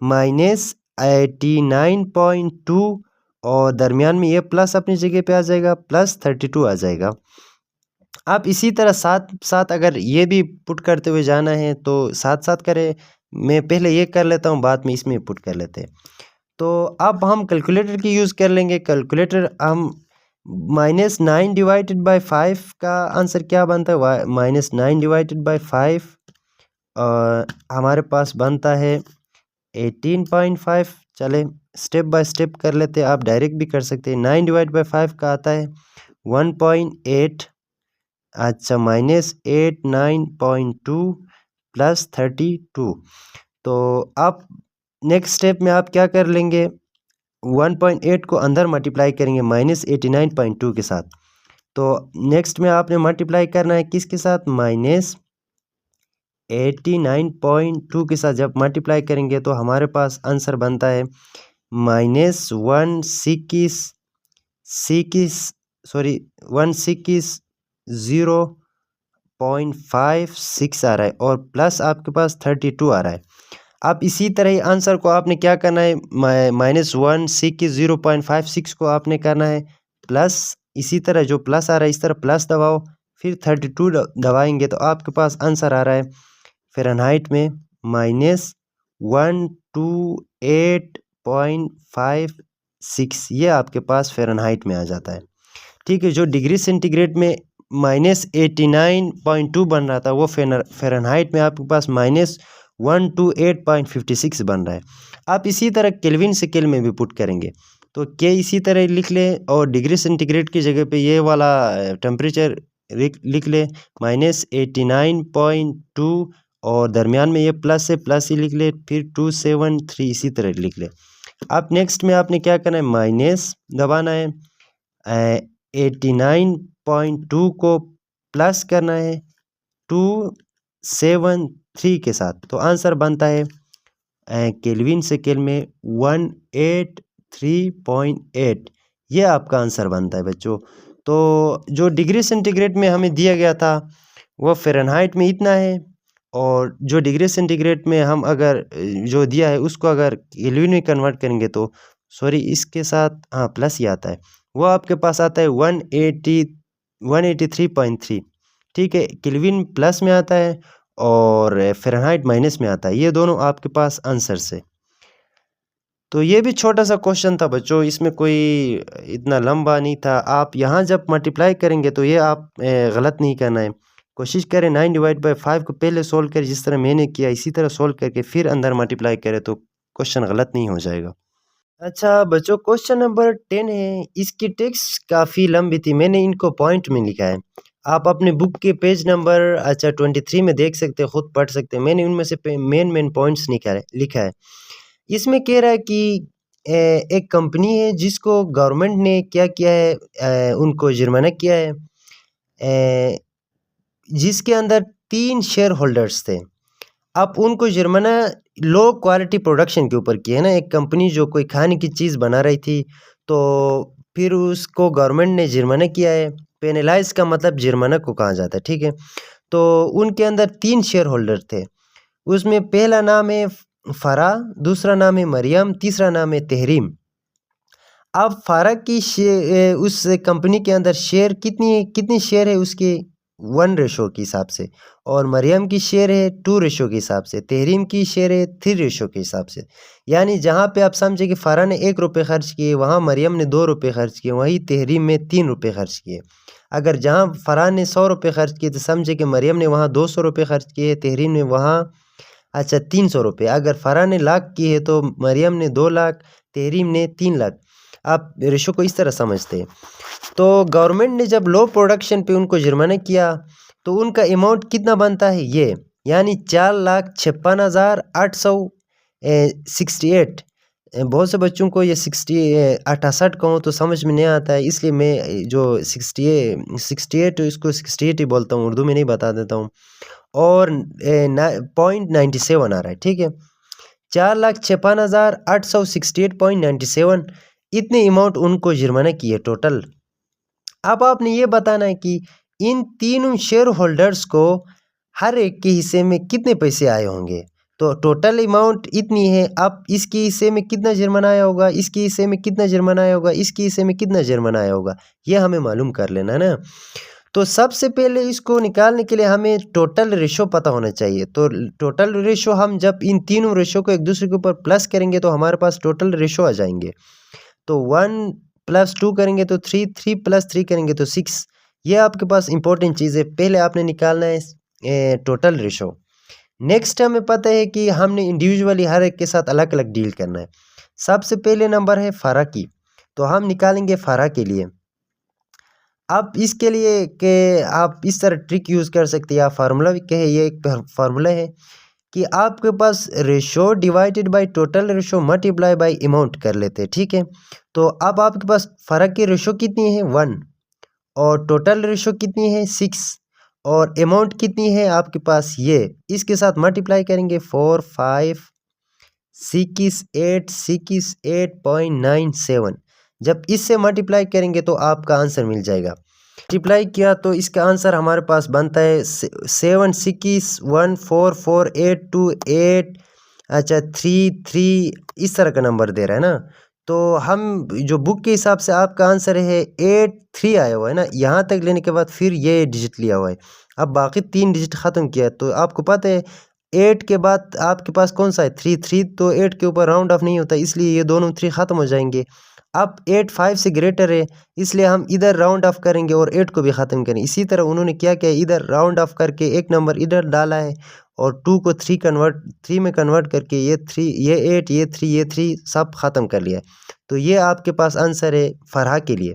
-89.2, और दरमियान में ये प्लस अपनी जगह पे आ जाएगा, +32 आ जाएगा। आप इसी तरह साथ साथ अगर ये भी पुट करते हुए जाना है तो साथ साथ करें। मैं पहले ये कर लेता हूँ, बाद में इसमें पुट कर लेते हैं। तो अब हम कैलकुलेटर की यूज़ कर लेंगे। कैलकुलेटर हम -9/5 का आंसर क्या बनता है, -9/5 हमारे पास बनता है 18.5। चले स्टेप बाय स्टेप कर लेते हैं, आप डायरेक्ट भी कर सकते हैं। 9/5 का आता है 1.8, अच्छा -89.2 +32। तो आप नेक्स्ट स्टेप में आप क्या कर लेंगे, 1.8 को अंदर मल्टीप्लाई करेंगे -89.2 के साथ। तो नेक्स्ट में आपने मल्टीप्लाई करना है किसके साथ, -89.2 के साथ। जब मल्टीप्लाई करेंगे तो हमारे पास आंसर बनता है -160.56 आ रहा है, और प्लस आपके पास 32 आ रहा है। अब इसी तरह ही आंसर को आपने क्या करना है, -160.56 को आपने करना है प्लस, इसी तरह जो प्लस आ रहा है इस तरह प्लस दबाओ, फिर 32 दबाएंगे तो आपके पास आंसर आ रहा है फ़ारेनहाइट में -128.56। ये आपके पास फ़ारेनहाइट में आ जाता है, ठीक है। जो डिग्री सेंटीग्रेड में -89.2 बन रहा था वो फ़ारेनहाइट में आपके पास -128.56 बन रहा है। आप इसी तरह केल्विन स्केल में भी पुट करेंगे तो के इसी तरह लिख लें, और डिग्री सेंटीग्रेड की जगह पे ये वाला टेम्परेचर लिख ले -89.2, और दरमियान में ये प्लस है, प्लस ही लिख ले, फिर 273 इसी तरह लिख ले। अब नेक्स्ट में आपने क्या करना है, माइनस दबाना है, 89.2 को प्लस करना है 273 के साथ। तो आंसर बनता है केल्विन स्केल में 183.8। ये आपका आंसर बनता है बच्चों। तो जो डिग्री सेंटीग्रेड में हमें दिया गया था वो फ़ारेनहाइट में इतना है, और जो डिग्री सेंटीग्रेड में हम अगर जो दिया है उसको अगर केल्विन में कन्वर्ट करेंगे तो सॉरी इसके साथ हाँ प्लस ही आता है, वो आपके पास आता है 183.3, ठीक है। केल्विन प्लस में आता है और फ़ारेनहाइट माइनस में आता है, ये दोनों आपके पास आंसर से। तो ये भी छोटा सा क्वेश्चन था बच्चों, इसमें कोई इतना लंबा नहीं था। आप यहाँ जब मल्टीप्लाई करेंगे तो ये आप गलत नहीं करना है। कोशिश करें 9/5 को पहले सोल्व करें जिस तरह मैंने किया, इसी तरह सोल्व करके फिर अंदर मल्टीप्लाई करें तो क्वेश्चन गलत नहीं हो जाएगा। अच्छा बच्चों, क्वेश्चन नंबर 10 है, इसकी टेक्स्ट काफ़ी लंबी थी, मैंने इनको पॉइंट में लिखा है। आप अपने बुक के पेज नंबर 23 में देख सकते हैं, खुद पढ़ सकते हैं। मैंने उनमें से मेन पॉइंट्स लिखा है। इसमें कह रहा है कि एक कंपनी है जिसको गवर्नमेंट ने क्या किया है, उनको जुर्माना किया है, जिसके अंदर 3 शेयर होल्डर्स थे। अब उनको जुर्माना लो क्वालिटी प्रोडक्शन के ऊपर किया है ना, एक कंपनी जो कोई खाने की चीज़ बना रही थी, तो फिर उसको गवर्नमेंट ने जुर्माना किया है। पेनलाइज़ का मतलब जुर्माना को कहा जाता है, ठीक है। तो उनके अंदर 3 शेयर होल्डर थे। उसमें पहला नाम है फ़रा, दूसरा नाम है मरियम, तीसरा नाम है तहरीम। अब फ़ारा की उस कंपनी के अंदर शेयर कितनी शेयर है उसके 1 रेशो के हिसाब से, और मरियम की शेयर है 2 रेशो के हिसाब से, तहरीम की शेयर है 3 रेशो के हिसाब से। यानी जहाँ पे आप समझे कि फ़ारा ने 1 रुपये खर्च किए, वहाँ मरियम ने 2 रुपये खर्च किए, वहीं तहरीम में 3 रुपये खर्च किए। अगर जहाँ फ़ारा ने 100 रुपये खर्च किए, तो समझे कि मरियम ने वहाँ 200 रुपये खर्च किए, तहरीम ने वहाँ 300 रुपये। अगर फ़ारा ने लाख की है तो मरियम ने 2 लाख, तहरीम ने 3 लाख। आप रेशो को इस तरह समझते हैं। तो गवर्नमेंट ने जब लो प्रोडक्शन पे उनको जुर्माना किया, तो उनका अमाउंट कितना बनता है ये, यानी 4,56,868। बहुत से बच्चों को ये 68 कहूँ तो समझ में नहीं आता है, इसलिए मैं जो 68 इसको 68 ही बोलता हूँ, उर्दू में नहीं बता देता हूँ। और 0.97 आ रहा है, ठीक है। 4,56,868.97 इतने अमाउंट उनको जुर्माना की है टोटल। अब आपने ये बताना है कि इन तीनों शेयर होल्डर्स को हर एक के हिस्से में कितने पैसे आए होंगे। तो टोटल अमाउंट इतनी है, अब इसके हिस्से में कितना जुर्माना आया होगा, इसके हिस्से में कितना जुर्माना आया होगा, इसके हिस्से में कितना जुर्माना आया होगा, ये हमें मालूम कर लेना है ना। तो सबसे पहले इसको निकालने के लिए हमें टोटल रेशो पता होना चाहिए। तो टोटल रेशो हम जब इन तीनों रेशो को एक दूसरे के ऊपर प्लस करेंगे तो हमारे पास टोटल रेशो आ जाएंगे। तो 1 + 2 करेंगे तो 3, 3 + 3 करेंगे तो 6। ये आपके पास इंपॉर्टेंट चीज़ है, पहले आपने निकालना है टोटल रेशो। नेक्स्ट हमें पता है कि हमने इंडिविजुअली हर एक के साथ अलग अलग डील करना है। सबसे पहले नंबर है फ़ारा की, तो हम निकालेंगे फ़ारा के लिए। अब इसके लिए कि आप इस तरह ट्रिक यूज़ कर सकते हैं, या फार्मूला भी कहे, ये एक फार्मूला है कि आपके पास ratio divided by total ratio multiply by amount कर लेते हैं, ठीक है। तो अब आपके पास फ़र्क की रेशो कितनी है 1, और टोटल रेशो कितनी है 6, और अमाउंट कितनी है आपके पास ये, इसके साथ मल्टीप्लाई करेंगे 4, 5, 6, 8, 6, 8.97। जब इससे मल्टीप्लाई करेंगे तो आपका आंसर मिल जाएगा। मल्टीप्लाई किया तो इसका आंसर हमारे पास बनता है 7614482 33 इस तरह का नंबर दे रहा है ना। तो हम जो बुक के हिसाब से आपका आंसर है 83 आया हुआ है ना, यहाँ तक लेने के बाद फिर ये डिजिट लिया हुआ है। अब बाकी 3 डिजिट ख़त्म किया, तो आपको पता है 8 के बाद आपके पास कौन सा है 3, तो 8 के ऊपर राउंड ऑफ नहीं होता, इसलिए ये दोनों 3 ख़त्म हो जाएंगे। अब 8 5 से ग्रेटर है, इसलिए हम इधर राउंड ऑफ करेंगे और 8 को भी ख़त्म करेंगे। इसी तरह उन्होंने क्या किया, इधर राउंड ऑफ करके एक नंबर इधर डाला है, और 2 को 3 में कन्वर्ट करके ये 3, ये 8, ये 3, ये 3 सब ख़त्म कर लिया है। तो ये आपके पास आंसर है फ़रहा के लिए।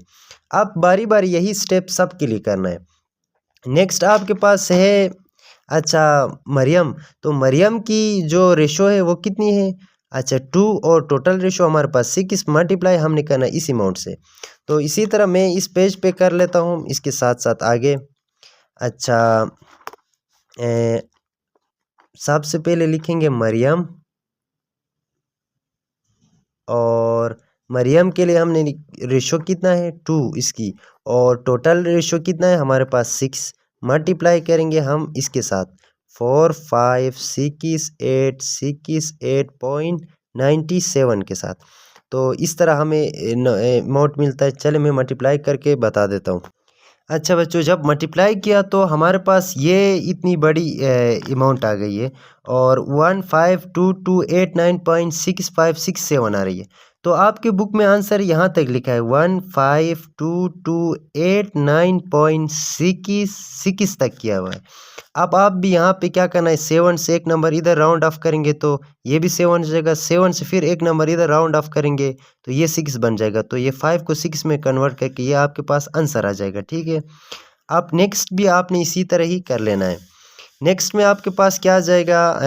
अब बारी बारी यही स्टेप सब के लिए करना है। नेक्स्ट आपके पास है मरियम। तो मरियम की जो रेशो है वो कितनी है, 2, और टोटल रेशो हमारे पास 6, मल्टीप्लाई हमने करना है इस अमाउंट से। तो इसी तरह मैं इस पेज पे कर लेता हूँ, इसके साथ साथ आगे। सबसे पहले लिखेंगे मरियम, और मरियम के लिए हमने रेशो कितना है 2 इसकी, और टोटल रेशो कितना है हमारे पास 6, मल्टीप्लाई करेंगे हम इसके साथ 4, 5, 6, 8, 6, 8.97 के साथ। तो इस तरह हमें अमाउंट मिलता है। चले मैं मल्टीप्लाई करके बता देता हूँ। अच्छा बच्चों, जब मल्टीप्लाई किया तो हमारे पास ये इतनी बड़ी अमाउंट आ गई है, और 152289.6567 आ रही है। तो आपके बुक में आंसर यहाँ तक लिखा है 152289.66 तक किया हुआ है। अब आप भी यहाँ पे क्या करना है, 7 से एक नंबर इधर राउंड ऑफ करेंगे तो ये भी 7 हो जाएगा, 7 से फिर एक नंबर इधर राउंड ऑफ करेंगे तो ये 6 बन जाएगा। तो ये 5 को 6 में कन्वर्ट करके ये आपके पास आंसर आ जाएगा, ठीक है। अब नेक्स्ट भी आपने इसी तरह ही कर लेना है। नेक्स्ट में आपके पास क्या आ जाएगा,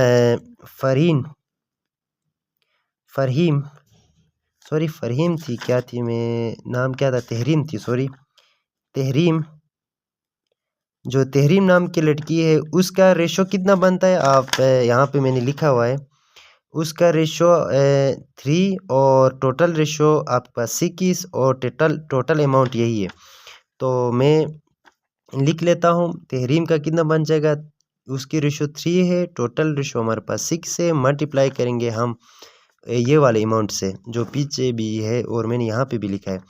फ़रहीम, सॉरी फ़रहीम थी, क्या थी, मैं नाम क्या था, तहरीम थी, सॉरी तहरीम, जो तहरीम नाम की लड़की है उसका रेशो कितना बनता है, आप यहाँ पे मैंने लिखा हुआ है, उसका रेशो 3 और टोटल रेशो आपका 6 और टोटल अमाउंट यही है। तो मैं लिख लेता हूँ, तहरीम का कितना बन जाएगा, उसकी रेशो 3 है, टोटल रेशो हमारे पास 6 है, मल्टीप्लाई करेंगे हम ये वाले अमाउंट से जो पीछे भी है और मैंने यहाँ पे भी लिखा है।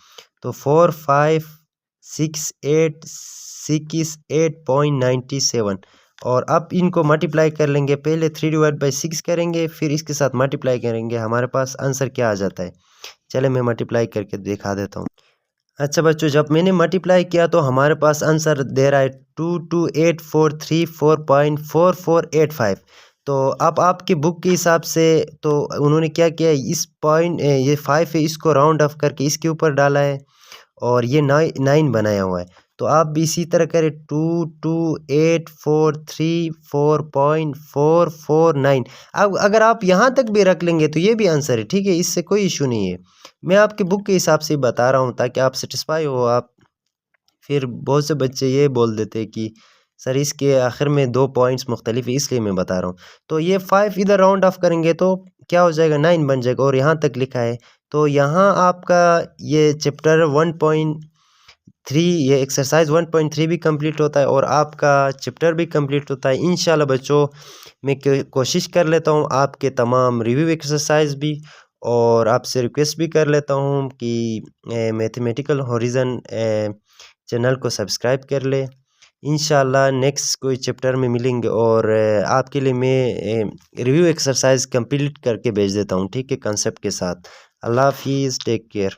तो 4568.97 और अब इनको मल्टीप्लाई कर लेंगे, पहले 3/6 करेंगे फिर इसके साथ मल्टीप्लाई करेंगे, हमारे पास आंसर क्या आ जाता है। चले मैं मल्टीप्लाई करके दिखा देता हूँ। अच्छा बच्चों, जब मैंने मल्टीप्लाई किया तो हमारे पास आंसर दे रहा है 228434.4485। तो अब आपकी बुक के हिसाब से तो उन्होंने क्या किया, इस पॉइंट ये 5 है इसको राउंड ऑफ करके इसके ऊपर डाला है और ये 9 बनाया हुआ है। तो आप भी इसी तरह करें, 228434.449। अब अगर आप यहाँ तक भी रख लेंगे तो ये भी आंसर है, ठीक है, इससे कोई इशू नहीं है। मैं आपकी बुक के हिसाब से बता रहा हूँ ताकि आप सेटिस्फाई हो। आप फिर बहुत से बच्चे ये बोल देते हैं कि सर इसके आखिर में 2 पॉइंट्स मुख्तलिफ है इसलिए मैं बता रहा हूँ। तो ये 5 इधर राउंड ऑफ करेंगे तो क्या हो जाएगा, 9 बन जाएगा और यहाँ तक लिखा है। तो यहाँ आपका ये चैप्टर 1.3 ये एक्सरसाइज 1.3 भी कंप्लीट होता है और आपका चैप्टर भी कंप्लीट होता है। इंशाल्लाह बच्चों मैं कोशिश कर लेता हूँ आपके तमाम रिव्यू एक्सरसाइज भी, और आपसे रिक्वेस्ट भी कर लेता हूँ कि मैथमेटिकल हॉरिज़न चैनल को सब्सक्राइब कर ले। इंशाल्लाह नेक्स्ट कोई चैप्टर में मिलेंगे और आपके लिए मैं रिव्यू एक्सरसाइज कंप्लीट करके भेज देता हूँ, ठीक है, कंसेप्ट के साथ। अल्लाह हाफिज़, टेक केयर।